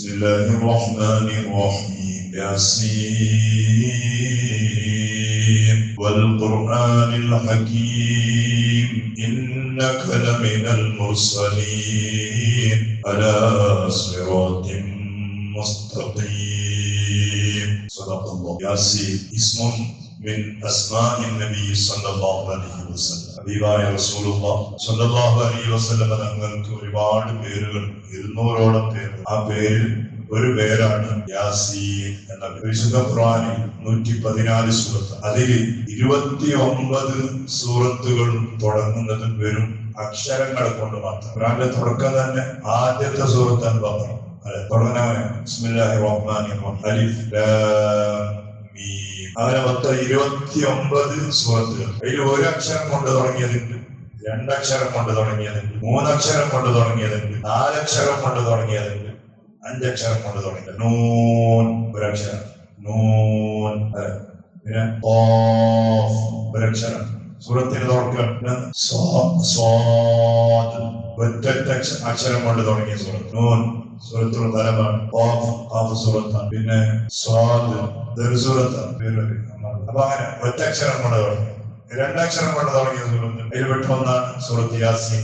بسم الله الرحمن الرحيم ياسين والقرآن الحكيم إنك لمن المرسلين على صراط مستقيم صدق الله. ياسين اسم من أسماء النبي صلى الله عليه وسلم. ഹബീബായ റസൂലുള്ളാഹി സ്വല്ലല്ലാഹു അലൈഹി വസല്ലം തങ്ങൾക്ക് ഒരുപാട് പേരുകൾ, 200ഓളം പേര്. ആ പേരിൽ ഒരു പേരാണ് യാസീൻ എന്ന. വിശുദ്ധ ഖുർആനിൽ 114 സൂറത്ത്, അതിൽ 29 സൂറത്തുകളും തുടങ്ങുന്നത് വെറും അക്ഷരങ്ങളെ കൊണ്ട് മാത്രം. ഖുർആനിലെ തുടക്കം തന്നെ ആദ്യത്തെ സൂറത്ത് അൽ-ബഖറ. തുടങ്ങാൻ ബിസ്മില്ലാഹിർ റഹ്മാനിർ റഹീം അലിഫ് ലാം മീം. അങ്ങനെ മൊത്തം 29 സൂറത്തുകൾ. അതിൽ ഒരു അക്ഷരം കൊണ്ട് തുടങ്ങിയതുണ്ട്, 2 അക്ഷരം കൊണ്ട് തുടങ്ങിയതുണ്ട്, 3 അക്ഷരം കൊണ്ട് തുടങ്ങിയതുണ്ട്, 4 അക്ഷരം കൊണ്ട് തുടങ്ങിയതുണ്ട്, 5 അക്ഷരം കൊണ്ട് തുടങ്ങിയത്. നൂൻ ഒരക്ഷരം, നൂൻ. പിന്നെ ഒരക്ഷരം. സൂറത്തിന് തുടക്കം ഒറ്റ അക്ഷരം കൊണ്ട് തുടങ്ങിയ സൂറത്ത് നൂൻ. സൂറത്തുൽ ഖലമാണ്. സൂറത്താണ്. പിന്നെ സൂറത്താണ്. അപ്പൊ അങ്ങനെ ഒറ്റ അക്ഷരം കൊണ്ട് തുടങ്ങി, 2 അക്ഷരം കൊണ്ട് തുടങ്ങിയ സൂറത്ത്. അതിൽ പെട്ട ഒന്നാണ് സൂറത്ത് യാസീൻ.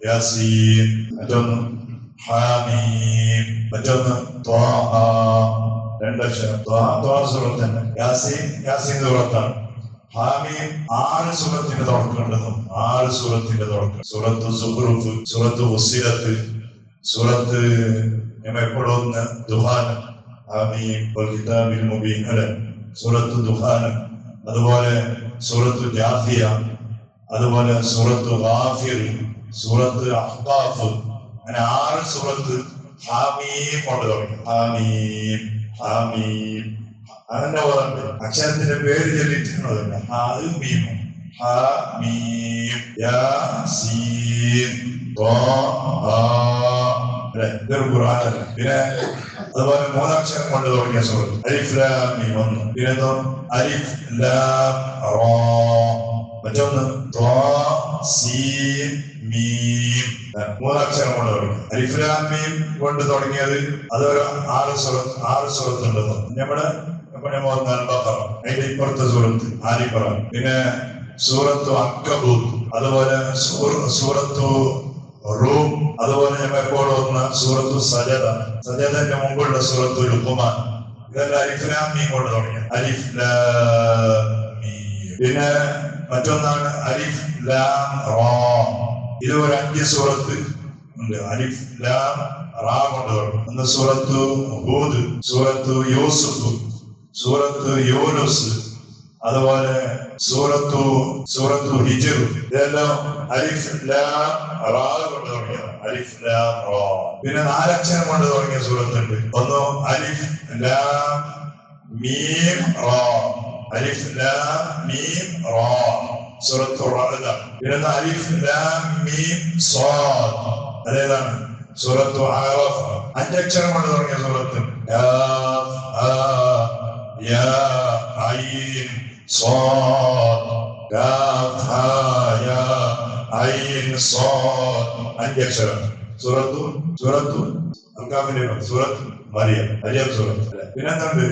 യാസീൻ. മറ്റൊന്ന് ഹാമീം, മറ്റൊന്ന് ത്വാഹ. 2 അക്ഷരം. ത്വാഹ സൂറത്ത് തന്നെ. യാസീൻ സൂറത്താണ്. ഹാമീം 6 സൂറത്തിന്റെ തുടക്കമുണ്ടെന്നും 6 സൂറത്തിന്റെ തുടക്കം. സൂറത്ത് സുഖ്റൂഫ്, സൂറത്ത് ഫുസ്സിലത്ത്, സൂറത്ത് എപ്പോഴും ദുഹാൻ, ഹാമീം വൽ കിതാബിൽ മുബീൻ, അല്ലെ സൂറത്ത് ദുഹാൻ. അതുപോലെ സൂറത്ത് ജാഫിയ, അതുപോലെ സൂറത്ത് ഗാഫിർ, സൂറത്ത് അഹ്ഖാഫ്. അങ്ങനെ 6 സൂറത്ത് ഹാമീം കൊണ്ട് തുടങ്ങി. ഹാമീം ഹാമീം. അങ്ങനെ ഓർമ്മ അക്ഷരത്തിന്റെ പേര് ചൊല്ലിയിട്ടുള്ളതല്ല. ഹാമീം ഹാമീം യാസീൻ ത്വാഹ. ഇതൊരു ഖുർആനല്ല. പിന്നെ അതുപോലെ 3 അക്ഷരം കൊണ്ട് തുടങ്ങിയ സൂറത്ത് അലിഫ് ലാം മീം 1. പിന്നെ അലിഫ് ലാം റാ. മറ്റൊന്ന് ത്വാ സീൻ മീം. 3 അക്ഷരം കൊണ്ട് തുടങ്ങി. അലിഫ് ലാം മീം കൊണ്ട് തുടങ്ങിയത് അതൊരു 6 സൂറത്ത് ഉണ്ടെന്ന്. നമ്മുടെ അതിന്റെ ഇപ്പുറത്തെ സൂറത്ത് ആലി ഇംറാൻ. പിന്നെ സൂറത്ത് അൻകബൂത്ത്, അതുപോലെ സൂറത്ത് റൂം, അതുപോലെ ഞാൻ എപ്പോഴും വന്ന സൂറത്ത് സജദ. സജദന്റെ മുമ്പുള്ള സൂറത്ത് ലുഖ്മാൻ. ഇതെല്ലാം അലിഫ് ലാം മീം കൊണ്ട് തുടങ്ങിയ. അലിഫ് ലാം മീം. പിന്നെ മറ്റൊന്നാണ് അലിഫ് ലാം റാ. ഇത് ഒരു 5 സൂറത്ത് ഉണ്ട്. അലിഫ് ലാം റാ കൊണ്ട് തുടങ്ങും. ഒന്ന് സൂറത്ത് ഹൂദ്, സൂറത്ത് യൂസുഫ്, സൂറത്ത് യൂനുസ്, അതുപോലെ സൂറത്ത് ഹിജ്ർ. ഇതെല്ലാം അലിഫ് ലാം റാ കൊണ്ട് തുടങ്ങിയത്. അലിഫ് ലാം റാ. പിന്നെ 4 അക്ഷരം കൊണ്ട് തുടങ്ങിയ സൂറത്തുണ്ട്. ഒന്ന് അലിഫ് ലാം മീം റാ. അലിഫ് ലാം മീം റാ, സൂറത്ത് റഅദ്. പിന്നെ അലിഫ് ലാം മീം സ്വാദ്, അതേതാണ് സൂറത്ത് അറഫ. 5 അക്ഷരം കൊണ്ട് തുടങ്ങിയ സൂറത്ത് യാ ഐൻ സ്വാദ് കാഫ് ഹാ യാ ഐൻ സ്വാദ്. 5 അക്ഷരം. സൂറത്ത് അൽകാഫിന്റെ സൂറത്ത് മറിയം സൂറത്ത്. പിന്നെ എന്തുണ്ട്?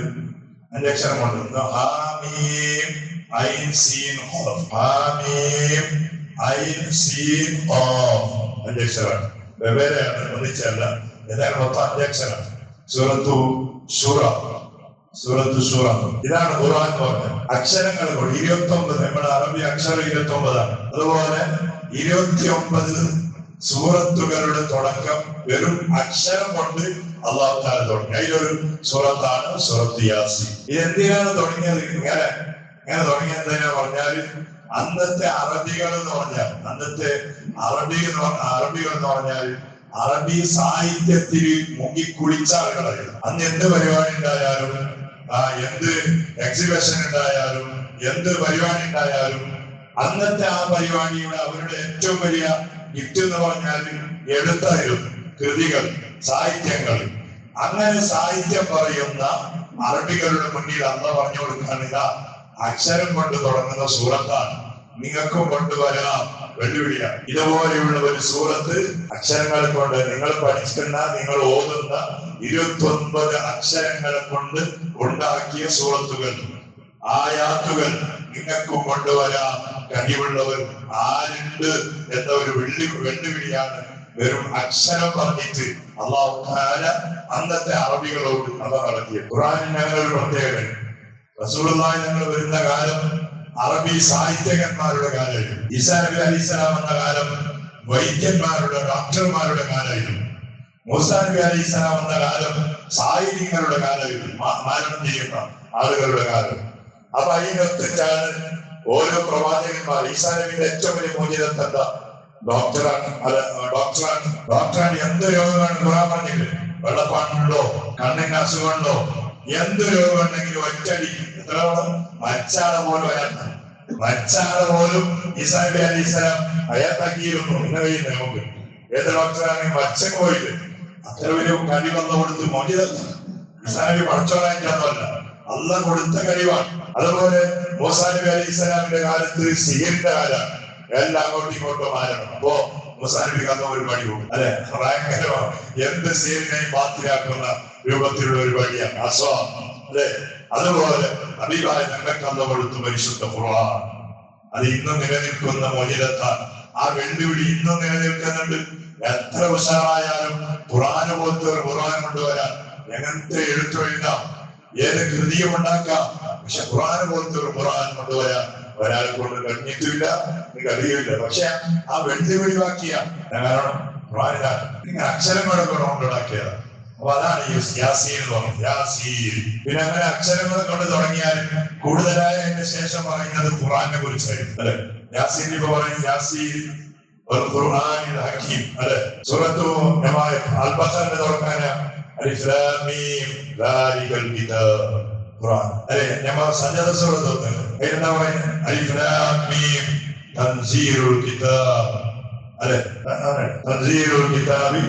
5 അക്ഷരം കൊണ്ട് ഹാമീം ഐൻ സീൻ ഖാഫ്. ഹാമീം ഐൻ സീൻ ഖാഫ്. 5 അക്ഷരം. വെവ്വേറെയാണ്, ഒന്നിച്ചല്ല. ഏതായാലും മൊത്തം 5 അക്ഷരം. സൂറത്തു ശൂറ. ഇതാണ് ഖുർആൻ എന്ന് പറഞ്ഞത്. അക്ഷരങ്ങൾ 29. നമ്മുടെ അറബി അക്ഷരം 29ആണ്. അതുപോലെ 29 സൂറത്തുകളുടെ തുടക്കം വെറും അക്ഷരം കൊണ്ട് അല്ലാഹു തആല തുടങ്ങി. അതിലൊരു സൂറത്താണ് സൂറത്ത് യാസീൻ. ഇതെന്തിനാണ് തുടങ്ങിയത്? ഇങ്ങനെ തുടങ്ങിയത് പറഞ്ഞാൽ അന്നത്തെ അറബികൾ എന്ന് പറഞ്ഞാൽ അറബി സാഹിത്യത്തിൽ മുങ്ങിക്കുളിച്ച ആളുകളായിരുന്നു. അന്ന് എന്ത് പരിപാടി ഉണ്ടായാലും, എന്ത് എക്സിബിഷൻ ഉണ്ടായാലും, എന്ത് പരിപാടി ഉണ്ടായാലും അന്നത്തെ ആ പരിപാടിയുടെ അവരുടെ ഏറ്റവും വലിയ ഗിഫ്റ്റ് എന്ന് പറഞ്ഞാൽ എഴുത്തായിരുന്നു, കൃതികൾ, സാഹിത്യങ്ങൾ. അങ്ങനെ സാഹിത്യം പറയുന്ന അറബികളുടെ മുന്നിൽ അള്ളാഹു പറഞ്ഞു കൊടുക്കുകയാണ്, അക്ഷരം കൊണ്ട് തുടങ്ങുന്ന സൂറത്താണ്, നിങ്ങൾക്കും കൊണ്ടുവരാം വെല്ലുവിളിയ. ഇതുപോലെയുള്ള ഒരു സൂറത്ത് അക്ഷരങ്ങൾ കൊണ്ട് നിങ്ങൾ പഠിക്കുന്ന, നിങ്ങൾ ഓതുന്ന 29 അക്ഷരങ്ങളെ കൊണ്ട് ഉണ്ടാക്കിയ സൂറത്തുകൾ, ആയാത്തുകൾ നിങ്ങൾക്കും കൊണ്ടുവരാൻ കഴിവുള്ളവർ ആരുണ്ട് എന്ന ഒരു വെല്ലുവിളിയാണ് വെറും അക്ഷരം പറഞ്ഞിട്ട് അല്ലാഹു തആല അന്നത്തെ അറബികളോട് അതാ നടത്തിയത്. ഖുർആനിൽ ഞങ്ങൾ ഒരു പ്രത്യേകത, റസൂലുള്ളാഹി ഞങ്ങൾ വരുന്ന കാലം അറബി സാഹിത്യകന്മാരുടെ കാലമായിരുന്നു. ഈസാ നബി അലൈഹിസ്സലാം എന്ന കാലം വൈദ്യന്മാരുടെ ഡോക്ടർമാരുടെ കാലമായിരുന്നു. മൂസാ നബി അലൈഹിസ്സലാം എന്ന കാലം സാഹിത്യങ്ങളുടെ കാലമായിരുന്നു, മാരണം ചെയ്യുന്ന ആളുകളുടെ കാലം. അപ്പൊ അതിനൊത്തിട്ടാണ് ഓരോ പ്രവാചകന്മാർ. ഈസാ നബിയുടെ ഏറ്റവും വലിയ മൂല്യത എന്താ? ഡോക്ടറാണ്. ഡോക്ടറാണ്. എന്ത് രോഗമാണ് ഖുർആൻ പറഞ്ഞിട്ട്? വെള്ളപ്പാണ്ടുണ്ടോ, കണ്ണിന് അസുഖമുണ്ടോ, എന്ത് രോഗം ഉണ്ടെങ്കിലും ഒറ്റടി എത്ര മച്ചാള പോലും മച്ചാള പോലും ഈസാ നബി അലൈഹിസ്സലാം അയാത്താക്കിയിരുന്നു. ഇന്ന് കഴിയുന്ന നമുക്ക് ഏത് ഡോക്ടറാണെങ്കിൽ മച്ചക്ക് പോയിട്ട് അത്ര വലിയ കഴിവെന്ന് കൊടുത്ത് മോചിത ഈസാ നബി പഠിച്ചോളായിട്ടൊന്നുമല്ല, അള്ളാഹ് കൊടുത്ത കഴിവാണ്. അതുപോലെ മൂസാ നബി അലൈഹിസ്സലാമിന്റെ കാലത്ത് സിഹിറിന്റെ കാലാണ്. എല്ലാം അങ്ങോട്ടും ഇങ്ങോട്ടും മാറണം. അപ്പോ മൂസാ നബിക്ക് അന്ന് ഒരു പണി പോകും, അല്ലെ? ഭയങ്കരമാണ്. എന്ത് സിഹിറിനെയും ബാത്തിലാക്കുന്ന രൂപത്തിലുള്ള ഒരു പണിയാണ് അല്ലേ? അതുപോലെ ഹബീബായ ഞങ്ങൾക്ക് അന്ന് കൊടുത്തു പരിശുദ്ധ ഖുർആൻ. അത് ഇന്നും നിലനിൽക്കുന്ന മോചിതത്താണ്. ആ വെല്ലുവിളി ഇന്നും നിലനിൽക്കുന്നുണ്ട്. എത്ര ഉഷാറായാലും ഖുർആന് പോലത്തെ ഒരു ഖുർആൻ കൊണ്ടുവരാൻ എങ്ങനത്തെ എഴുത്തെഴുതാം, ഏത് കൃതിയും ഉണ്ടാക്കാം. പക്ഷെ ഖുർആന് പോലത്തെ ഒരു ഖുർആൻ കൊണ്ടുവരാൻ ഒരാളെ കൊണ്ട് കഴിഞ്ഞിട്ടില്ല, കഴിയില്ല. പക്ഷെ ആ വെല്ലുവിളി വാക്കിയ കാരണം ഖുർആനിലാണ് നിങ്ങൾ അക്ഷരങ്ങളൊക്കെ കൊണ്ടുണ്ടാക്കിയത്. അപ്പൊ അതാണ് ഈ യാസീൻ എന്ന് പറയുന്നത്. യാസീൻ. പിന്നെ അങ്ങനെ അക്ഷരങ്ങളെ കൊണ്ട് തുടങ്ങിയാൽ കൂടുതലായ അതിന് ശേഷം പറയുന്നത് ഖുർആനെ കുറിച്ചായിരുന്നു, അല്ലെ? യാസീൻ ഇപ്പൊ പറയും യാസീൻ ഖുർആനിൽ ഹകീം, അല്ലെ? സൂറത്തു അൽ-ബഖറ തുടങ്ങാൻ അലിഫ് ലാം മീം ദാലികൽ കിതാബ് ഖുർആൻ, അല്ലെ? നമ്മൾ സജദ സൂറത്ത് എന്താ പറയുന്നത്? അലിഫ് ലാം മീം തൻസീലുൽ കിതാബ്, അല്ലെ? തൻസീലുൽ കിതാബി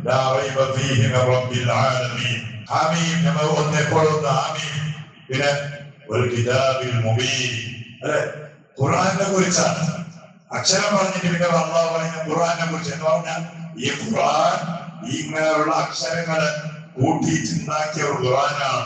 ലാ റൈബ ഫീഹി മിർ റബ്ബിൽ ആലമീൻ. ഹമീം നമ്മൾ ഒന്നെപ്പോഴൊന്ന് ഹമീം. പിന്നെ വൽ കിതാബിൽ മുബീൻ, അല്ലെ? ഖുർആനെ കുറിച്ചാണ് അക്ഷരം പറഞ്ഞിട്ട് പിന്നെ അല്ലാഹു പറയുന്ന ഖുർആനെ കുറിച്ച് എന്ന് പറഞ്ഞാൽ ഈ ഖുർആൻ ഇങ്ങനെയുള്ള അക്ഷരങ്ങളെ കൂട്ടിയിട്ടുണ്ടാക്കിയ ഒരു ഖുർആനാണ്.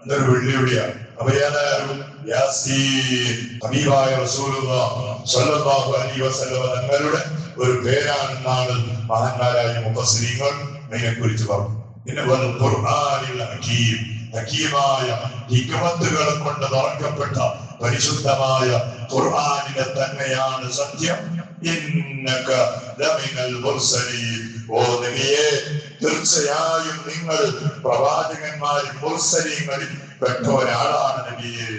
എന്തൊരു വെല്ലുവിളിയാണ്. അപ്പൊ ഏതായാലും യാസീൻ ഹബീബായ റസൂലുള്ളാഹി സ്വല്ലല്ലാഹു അലൈഹി വസല്ലം തങ്ങളുടെ ഒരു പേരാണെന്നാണ് മഹാന്മാരായ മുഫസ്സിരീങ്ങൾ അതിനെ കുറിച്ച് പറഞ്ഞു. പിന്നെ വൽ ഖുർആനിൽ ഹകീം, ഹകീമായ ഹിക്മത്തുകൾ കൊണ്ട് നിറക്കപ്പെട്ട പരിശുദ്ധമായ ഖുർആനിനെ തന്നെയാണ് സത്യം. ഇന്നക ലമിനൽ മുർസലീൻ, ഓ നബിയേ തീർച്ചയായും നിങ്ങൾ പ്രവാചകന്മാരിൽ മുർസലീങ്ങളിൽ പെട്ട ഒരാളാണ് നബിയേ.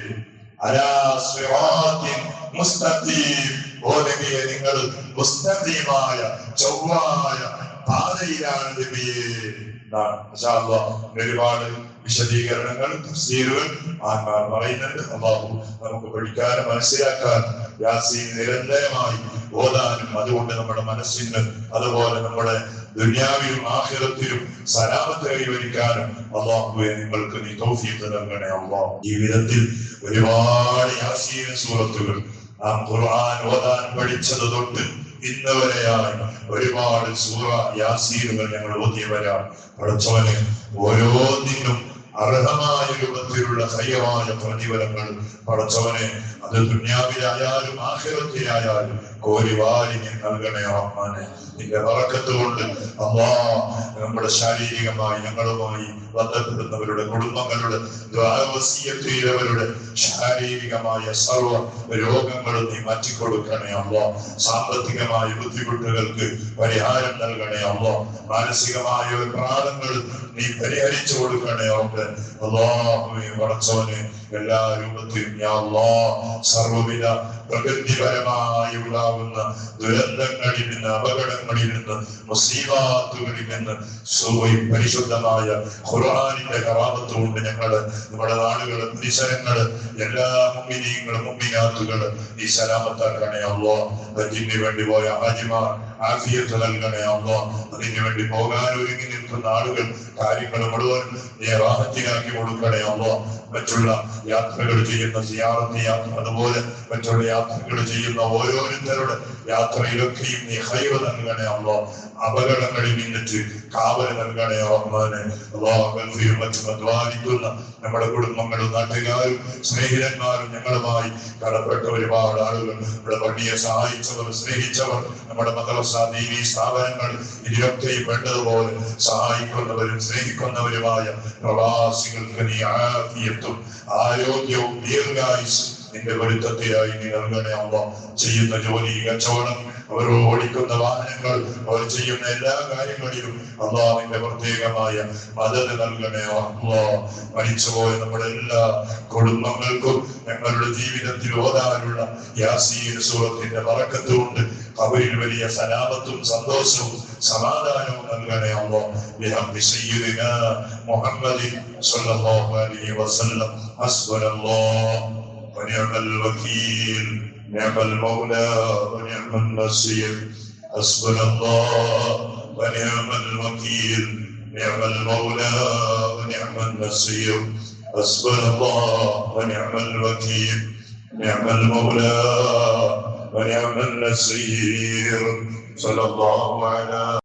അലാ സിറാത്തിൻ മുസ്തഖീം, ഓ നബിയേ നിങ്ങൾ മുസ്തഖീമായ ചൊവ്വായ പാതയിലാണ് നബിയേ. ഒരുപാട് വിശദീകരണങ്ങൾ തഫ്സീറുകൾ ആത്മാർ പറയുന്നുണ്ട്. അല്ലാഹു നമുക്ക് പഠിക്കാനും മനസ്സിലാക്കാൻ യാസീൻ നിരന്തരമായി ഓതാനും അതുകൊണ്ട് നമ്മുടെ മനസ്സിന് അതുപോലെ നമ്മുടെ ദുനിയാവിലും ആഖിറത്തിലും സലാമത്ത് കൈവരിക്കാനും അല്ലാഹുവേ നിങ്ങൾക്ക് നീ തൗഫീഖ് നൽകണേ അല്ലാഹ്. ജീവിതത്തിൽ ഒരുപാട് യാസീൻ സൂറത്തുകൾ നാം ഖുർആൻ ഓതാൻ പഠിച്ചത് തൊട്ട് ഇന്ന് വരെയായി ഒരുപാട് സൂറ യാസീനുകൾ ഞങ്ങൾ ഓതിയവരാണ്. പഠിച്ചവന് ഓരോന്നിനും അർഹമായ രൂപത്തിലുള്ള ഹൈറമായ പ്രതിഫലങ്ങൾ പഠിച്ചവനെ അത് ദുനിയാവിലായാലും ആഖിറത്തിലായാലും കോരിവാരി നൽകണേ റഹ്മാനെ. നിന്റെ ബറക്കത്ത് കൊണ്ട് അല്ലാഹ് നമ്മുടെ ശാരീരികമായി ഞങ്ങളുമായി ബന്ധപ്പെടുന്നവരുടെ കുടുംബങ്ങളുടെ വസിയത്തിലവരുടെ ശാരീരികമായ സർവ്വ രോഗങ്ങളും നീ മാറ്റിക്കൊടുക്കണേ അല്ലാഹ്. സാമ്പത്തികമായ ബുദ്ധിമുട്ടുകൾക്ക് പരിഹാരം നൽകണേ അല്ലാഹ്. മാനസികമായ പ്രാണങ്ങൾ നീ പരിഹരിച്ചു കൊടുക്കണേ അല്ലാഹുവേ. പടച്ചവനെ എല്ലാ രൂപത്തിലും യാ അല്ലാഹ് സർവ്വവിധ പ്രകൃതിപരമായി ഉണ്ടാകുന്ന ദുരന്തങ്ങളിൽ നിന്ന് അപകടങ്ങളിൽ നിന്ന് മുസീബത്തുകളിൽ നിന്ന് പരിശുദ്ധമായ ഖുർആനിന്റെ കറാമത്ത് കൊണ്ട് ഞങ്ങള് നമ്മുടെ നാടുകള് പരിസരങ്ങള് എല്ലാ മുഅ്മിനീങ്ങളും മുഅ്മിനാത്തുകള് നീ സലാമത്താക്കണേ അല്ലാഹ്. ഹജ്ജിന് വേണ്ടി പോയ ഹാജിമാർ ആഫിയത്ത് നൽകണേ അല്ലാഹ്. അതിനു വേണ്ടി പോകാൻ ഒരുങ്ങി നിൽക്കുന്ന ആളുകൾ കാര്യങ്ങൾ മുഴുവൻ നീ റാഹത്തിലാക്കി കൊടുക്കണേ അല്ലാഹ്. മറ്റുള്ള യാത്രകൾ ചെയ്യുന്ന സിയാറത്ത് യാത്ര അതുപോലെ മറ്റുള്ള യാത്രകൾ ചെയ്യുന്ന ഓരോരുത്തരുടെ യാത്രയിലൊക്കെയും നീ ഹൈറ് നൽകണേ അല്ലാഹ്. അപകടങ്ങളിൽ നിന്നിട്ട് കാവൽ നൽകണേ റഹ്മാനെ. അല്ലാഹു മറ്റും അധ്വാനിക്കുന്ന നമ്മുടെ കുടുംബങ്ങളും നാട്ടുകാരും സ്നേഹിതന്മാരും ഞങ്ങളുമായി കടപ്പെട്ട ഒരുപാട് ആളുകൾ, നമ്മുടെ പള്ളിയെ സഹായിച്ചവർ, സ്നേഹിച്ചവർ, നമ്മുടെ മദ്രസ ദീനീ സ്ഥാപനങ്ങൾ ഇതിലൊക്കെയും വേണ്ടതുപോലെ സഹായിക്കുന്നവരും സ്നേഹിക്കുന്നവരുമായ പ്രവാസികൾക്ക് നീ ആഫിയത്തും ആരോഗ്യവും ദീർഘായുസ്സും നിന്റെ പൊരുത്തത്തിലായി നീ നൽകണേ അല്ലാഹ്. ചെയ്യുന്ന ജോലി, കച്ചവടം, അവർ ഓടിക്കുന്ന വാഹനങ്ങൾ, അവർ ചെയ്യുന്ന എല്ലാ കാര്യങ്ങളിലും അല്ലാഹുവിന്റെ പ്രത്യേകമായ മദദ് നൽകണേ അല്ലാഹ്. മരിച്ചുപോയ നമ്മുടെ എല്ലാ കുടുംബങ്ങൾക്കും ഞങ്ങളുടെ ജീവിതത്തിൽ ഓതാനുള്ള യാസീൻ സൂറത്തിന്റെ ബറക്കത്ത് കൊണ്ട് ഖബറിൽ വലിയ സലാമത്തും സന്തോഷവും സമാധാനവും നൽകണേ അല്ലാഹ്. ബിഹഖി സയ്യിദിനാ മുഹമ്മദ് സ്വല്ലല്ലാഹു അലൈഹി വസല്ലം. ഹസ്ബുനല്ലാഹ് ونعم الوكيل نعم المولى ونعم النصير. حسبنا الله ونعم الوكيل نعم المولى ونعم النصير. حسبنا الله ونعم الوكيل نعم المولى ونعم النصير. صلى الله على